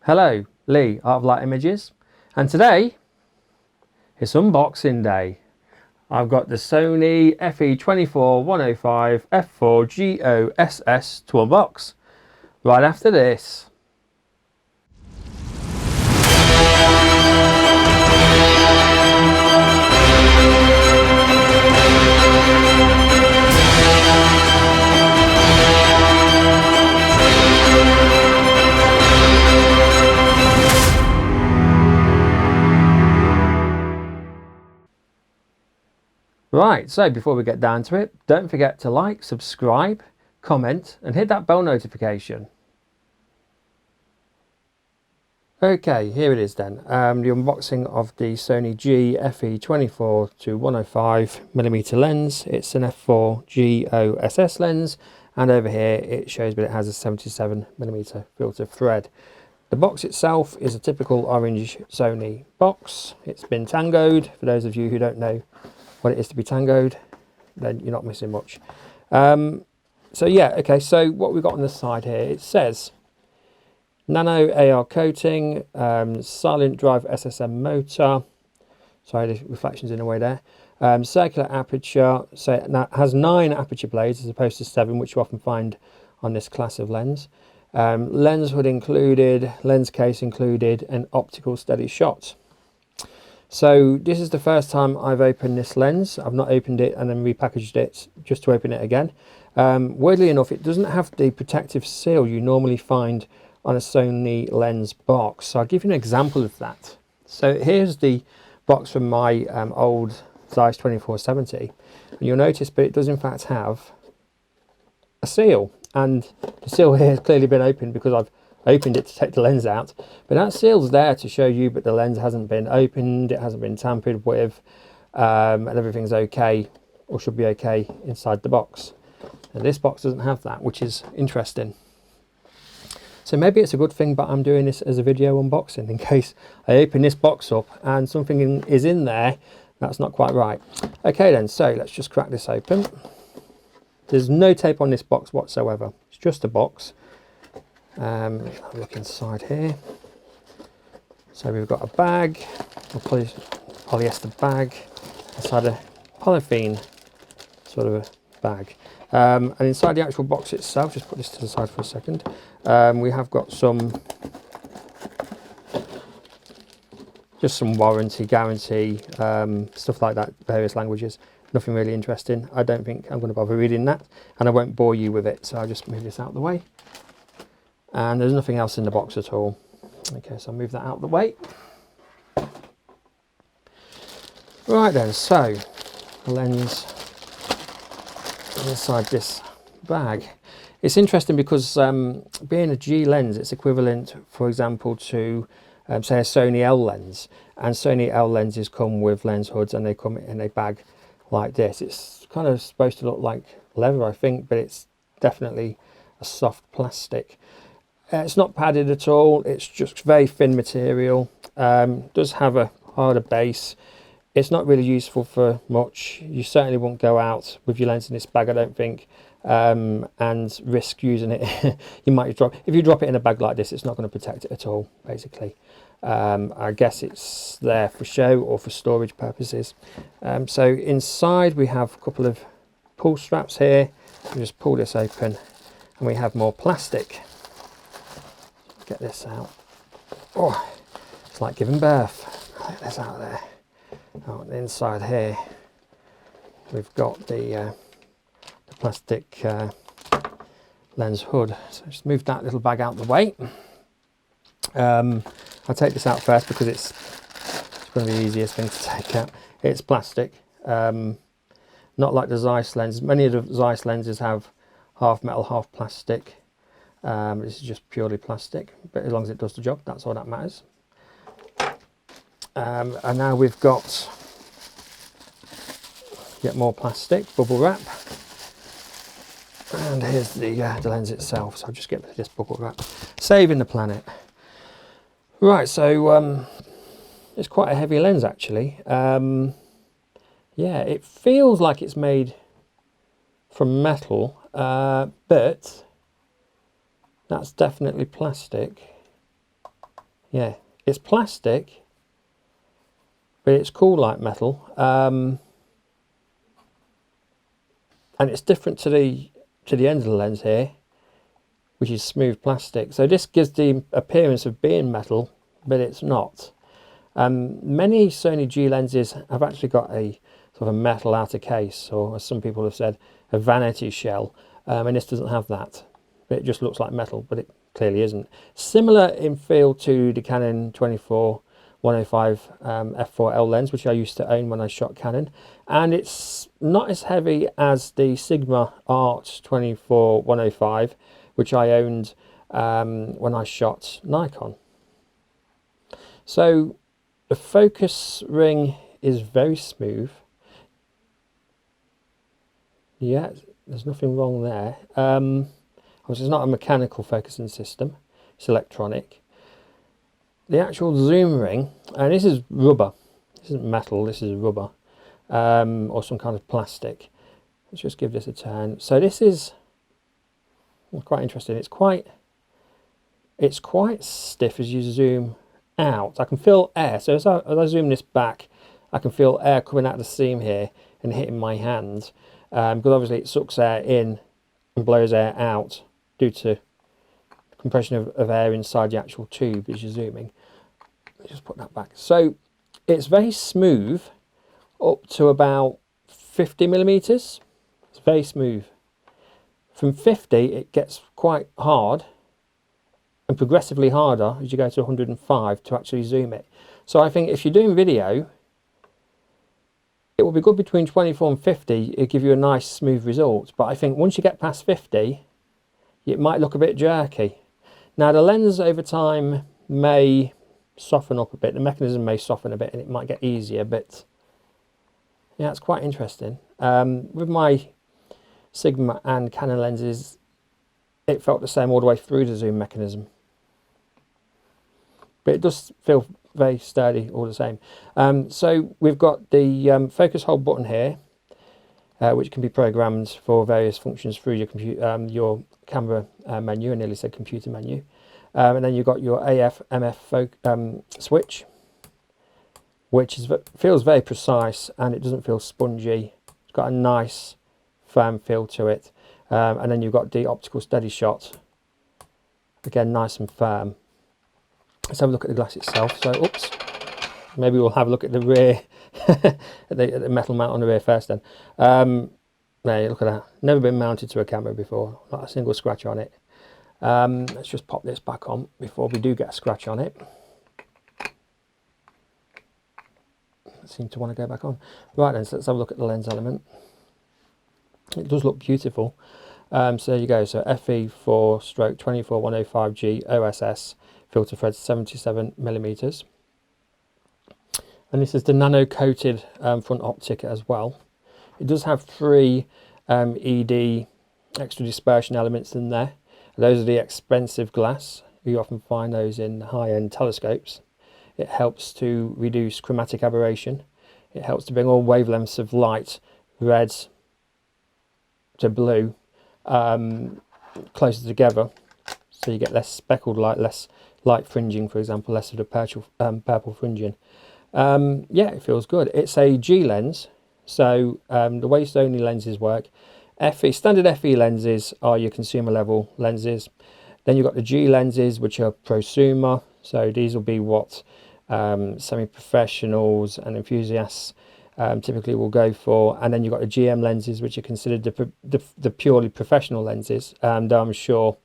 Hello, Lee, Art of Light Images, and today it's unboxing day. I've got the Sony FE24-105 f4 G OSS to unbox right after this. Right, so before we get down to it, don't forget to like, subscribe, comment and hit that bell notification. Okay, here it is then, the unboxing of the Sony G FE24-105mm lens. It's an f4 G OSS lens, and over here it shows that it has a 77mm filter thread. The box itself is a typical orange Sony box. It's been tangoed. For those of you who don't know what it is to be tangoed, then you're not missing much. So yeah, okay, so what we've got on the side here, it says nano AR coating, silent drive SSM motor, sorry the reflections in the way there, circular aperture, so it has 9 aperture blades as opposed to 7, which you often find on this class of lens. Lens hood included, lens case included, and optical steady shot. So this is the first time I've opened this lens. I've not opened it and then repackaged it just to open it again. Weirdly enough, it doesn't have the protective seal you normally find on a Sony lens box. So I'll give you an example of that. So here's the box from my old Zeiss 24-70. And you'll notice, but it does in fact have a seal. And the seal here has clearly been opened because I've opened it to take the lens out, but that seal's there to show you that the lens hasn't been opened, it hasn't been tampered with, and everything's okay, or should be okay, inside the box. And this box doesn't have that, which is interesting. So maybe it's a good thing, but I'm doing this as a video unboxing in case I open this box up and something is in there that's not quite right. Okay then, so let's just crack this open. There's no tape on this box whatsoever, it's just a box. Have a look inside here. So we've got a bag, a polyester bag, inside a polythene sort of a bag. And inside the actual box itself, just put this to the side for a second, we have got just some warranty, guarantee, stuff like that, various languages. Nothing really interesting. I don't think I'm going to bother reading that, and I won't bore you with it, so I'll just move this out of the way. And there's nothing else in the box at all. Okay, so I'll move that out of the way. Right then, so the lens inside this bag. It's interesting because being a G lens, it's equivalent, for example, to say a Sony L lens. And Sony L lenses come with lens hoods, and they come in a bag like this. It's kind of supposed to look like leather, I think, but it's definitely a soft plastic. It's not padded at all, it's just very thin material. Does have a harder base. It's not really useful for much. You certainly won't go out with your lens in this bag, I don't think, and risk using it. You might drop, if you drop it in a bag like this, it's not going to protect it at all, basically. I guess it's there for show or for storage purposes. So inside we have a couple of pull straps here. We just pull this open and we have more plastic. Get this out. Oh, it's like giving birth. Get this out of there. On the inside here, we've got the plastic lens hood. So just move that little bag out of the way. I'll take this out first because it's going to be the easiest thing to take out. It's plastic, not like the Zeiss lens. Many of the Zeiss lenses have half metal, half plastic. This is just purely plastic, but as long as it does the job, that's all that matters. And now we've got yet more plastic, bubble wrap. And here's the lens itself, so I'll just get rid of this bubble wrap. Saving the planet. Right, so it's quite a heavy lens actually. Yeah, it feels like it's made from metal, but that's definitely plastic. Yeah, it's plastic, but it's cool like metal, and it's different to the end of the lens here, which is smooth plastic. So this gives the appearance of being metal, but it's not. Many Sony G lenses have actually got a sort of a metal outer case, or as some people have said, a vanity shell, and this doesn't have that. It just looks like metal, but it clearly isn't. Similar in feel to the Canon 24-105 f4L lens, which I used to own when I shot Canon, and it's not as heavy as the Sigma Art 24-105, which I owned when I shot Nikon. So the focus ring is very smooth. Yeah, there's nothing wrong there. Obviously, it's not a mechanical focusing system, it's electronic. The actual zoom ring, and this is rubber, this isn't metal, this is rubber, or some kind of plastic. Let's just give this a turn. So this is quite interesting. It's quite stiff as you zoom out. I can feel air, so as I zoom this back, I can feel air coming out of the seam here and hitting my hand, because obviously it sucks air in and blows air out due to compression of air inside the actual tube as you're zooming. Let's just put that back. So it's very smooth up to about 50mm. It's very smooth. From 50 it gets quite hard and progressively harder as you go to 105 to actually zoom it. So I think if you're doing video, it will be good between 24 and 50. It'll give you a nice smooth result, but I think once you get past 50 it might look a bit jerky. Now the lens over time may soften up a bit, the mechanism may soften a bit and it might get easier, but yeah, it's quite interesting. With my Sigma and Canon lenses, it felt the same all the way through the zoom mechanism, but it does feel very sturdy all the same. So we've got the focus hold button here, which can be programmed for various functions through your computer, your camera menu. I nearly said computer menu. And then you've got your AF MF switch, which feels very precise and it doesn't feel spongy. It's got a nice firm feel to it. And then you've got the optical steady shot, again nice and firm. Let's have a look at the glass itself. So, oops, maybe we'll have a look at the rear, at the metal mount on the rear first then. There, look at that. Never been mounted to a camera before, not a single scratch on it. Let's just pop this back on before we do get a scratch on it. I seem to want to go back on. Right then, so let's have a look at the lens element. It does look beautiful. So there you go. So FE4/24-105 G OSS filter thread 77mm. And this is the nano coated front optic as well. It does have 3 ED extra dispersion elements in there. Those are the expensive glass. You often find those in high-end telescopes. It helps to reduce chromatic aberration. It helps to bring all wavelengths of light, red to blue, closer together, so you get less speckled light, less light fringing, for example, less of the purple fringing. Yeah, it feels good. It's a G lens, so the way Sony lenses work, standard FE lenses are your consumer level lenses. Then you've got the G lenses, which are prosumer, so these will be what semi-professionals and enthusiasts typically will go for. And then you've got the GM lenses, which are considered the purely professional lenses. Though I'm sure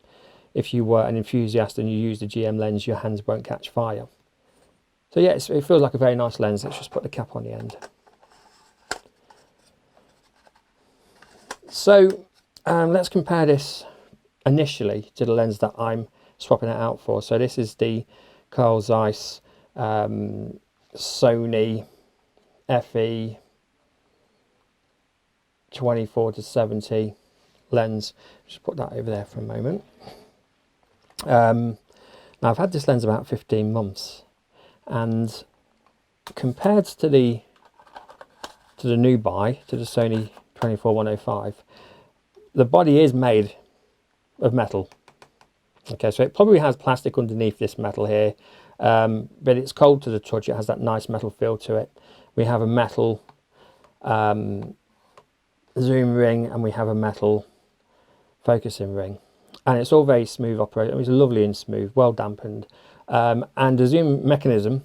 if you were an enthusiast and you use the GM lens, your hands won't catch fire. So yeah, it feels like a very nice lens. Let's just put the cap on the end. So let's compare this initially to the lens that I'm swapping it out for. So this is the Carl Zeiss Sony FE 24-70 lens. Just put that over there for a moment. Now I've had this lens about 15 months, and compared to the new buy, to the Sony 24-105, the body is made of metal. Okay, so it probably has plastic underneath this metal here, but it's cold to the touch. It has that nice metal feel to it. We have a metal zoom ring, and we have a metal focusing ring, and it's all very smooth operating. It's lovely and smooth, well dampened, and the zoom mechanism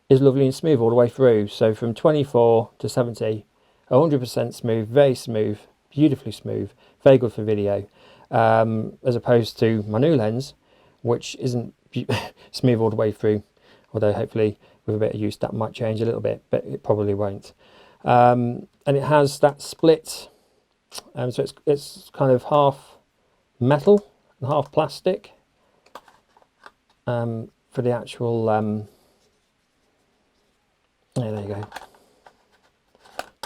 is lovely and smooth all the way through. So from 24 to 70, 100% smooth, very smooth, beautifully smooth, very good for video, as opposed to my new lens, which isn't smooth all the way through, although hopefully with a bit of use that might change a little bit, but it probably won't. And it has that split, so it's kind of half metal and half plastic for the actual yeah, there you go.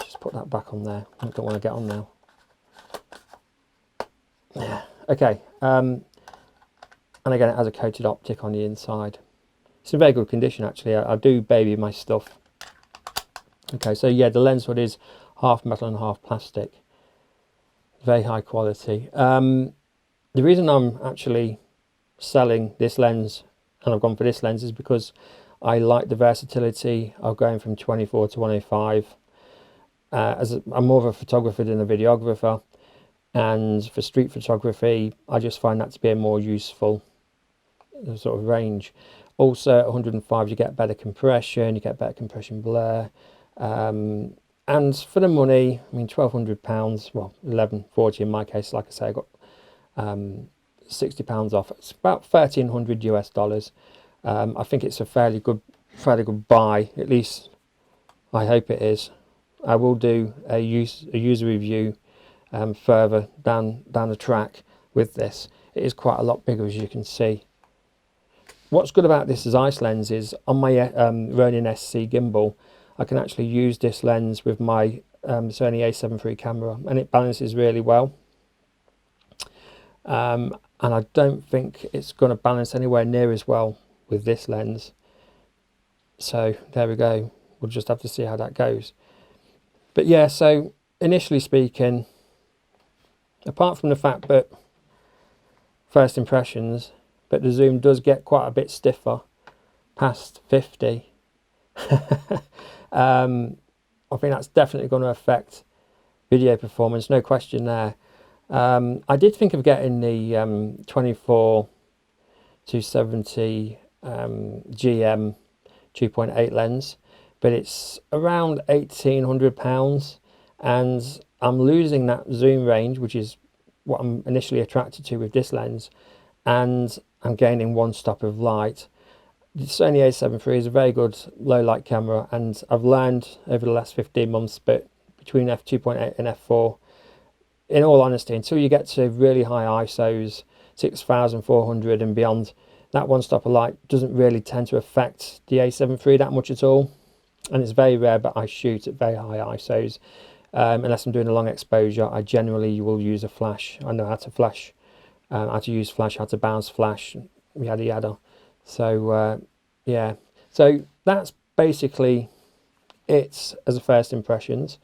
Just put that back on there. I don't want to get on now. Yeah, okay. And again, it has a coated optic on the inside. It's in very good condition, actually. I do baby my stuff. Okay, so yeah, the lens hood is half metal and half plastic. Very high quality. The reason I'm actually selling this lens, and I've gone for this lens, is because I like the versatility of going from 24 to 105. I'm more of a photographer than a videographer, and for street photography I just find that to be a more useful sort of range. Also at 105 you get better compression, you get better compression blur, and for the money, I mean £1,200, well £11.40 in my case, like I say, I got £60 off. It's about $1,300 US. I think it's a fairly good buy, at least I hope it is. I will do a user review further down the track with this. It is quite a lot bigger, as you can see. What's good about this Zeiss lens is on my Ronin SC gimbal, I can actually use this lens with my Sony a7 III camera, and it balances really well. And I don't think it's going to balance anywhere near as well with this lens. So there we go. We'll just have to see how that goes. But yeah, so initially speaking, apart from the fact that first impressions, but the zoom does get quite a bit stiffer past 50. I think that's definitely going to affect video performance, no question there. I did think of getting the 24 to 70 GM 2.8 lens, but it's around £1,800, and I'm losing that zoom range, which is what I'm initially attracted to with this lens, and I'm gaining one stop of light. The Sony a7 III is a very good low light camera, and I've learned over the last 15 months, but between f2.8 and f4, in all honesty, until you get to really high ISOs, 6400 and beyond, that one stop of light doesn't really tend to affect the a7 III that much at all. And it's very rare, but I shoot at very high ISOs. Unless I'm doing a long exposure, I generally will use a flash. I know how to flash, how to use flash, how to bounce flash, yada yada. So yeah, so that's basically it as a first impressions.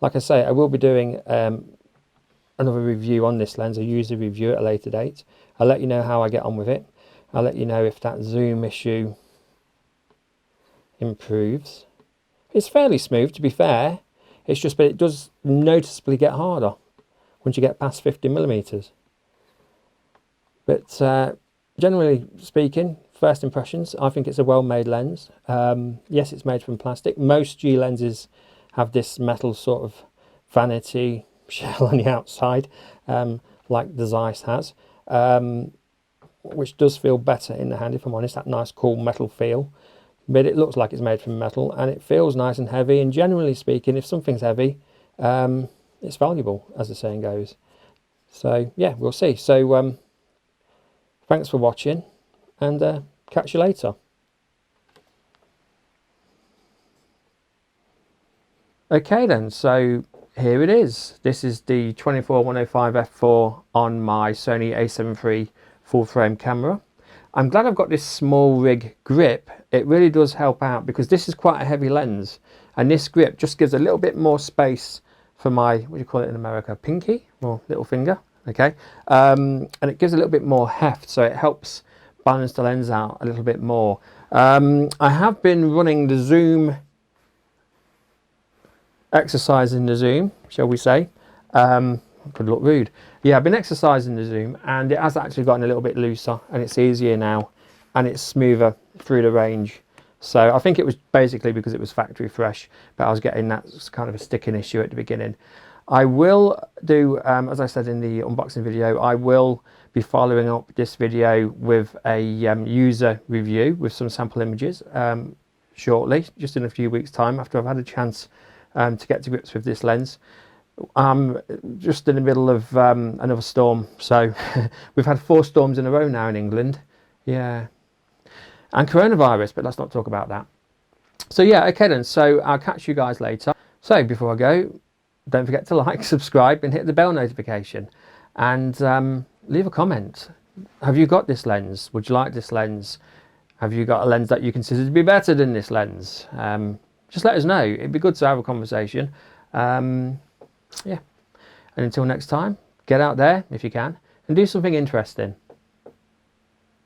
Like I say, I will be doing another review on this lens, a user review at a later date. I'll let you know how I get on with it. I'll let you know if that zoom issue improves. It's fairly smooth, to be fair. It's just, but it does noticeably get harder once you get past 50mm. But generally speaking, first impressions, I think it's a well-made lens. Yes, it's made from plastic. Most G lenses have this metal sort of vanity shell on the outside, like the Zeiss has, which does feel better in the hand, if I'm honest, that nice cool metal feel. But it looks like it's made from metal, and it feels nice and heavy, and generally speaking, if something's heavy, it's valuable, as the saying goes. So yeah, we'll see. So thanks for watching, and catch you later. Okay then, so here it is. This is the 24-105 f4 on my Sony a7 III full frame camera. I'm glad I've got this small rig grip. It really does help out, because this is quite a heavy lens, and this grip just gives a little bit more space for my, what do you call it in America, pinky or little finger, okay, and it gives a little bit more heft, so it helps balance the lens out a little bit more. I have been running the zoom, exercising the zoom, shall we say. Could look rude. Yeah, I've been exercising the zoom, and it has actually gotten a little bit looser, and it's easier now, and it's smoother through the range. So I think it was basically because it was factory fresh, but I was getting that kind of a sticking issue at the beginning. I will do, as I said in the unboxing video, I will be following up this video with a user review with some sample images shortly, just in a few weeks' time, after I've had a chance to get to grips with this lens. I'm just in the middle of another storm, so we've had 4 storms in a row now in England. Yeah, and coronavirus, but let's not talk about that. So yeah, okay then, so I'll catch you guys later. So before I go, don't forget to like, subscribe and hit the bell notification, and leave a comment. Have you got this lens? Would you like this lens? Have you got a lens that you consider to be better than this lens? Just let us know. It'd be good to have a conversation. Yeah, and until next time, get out there if you can and do something interesting.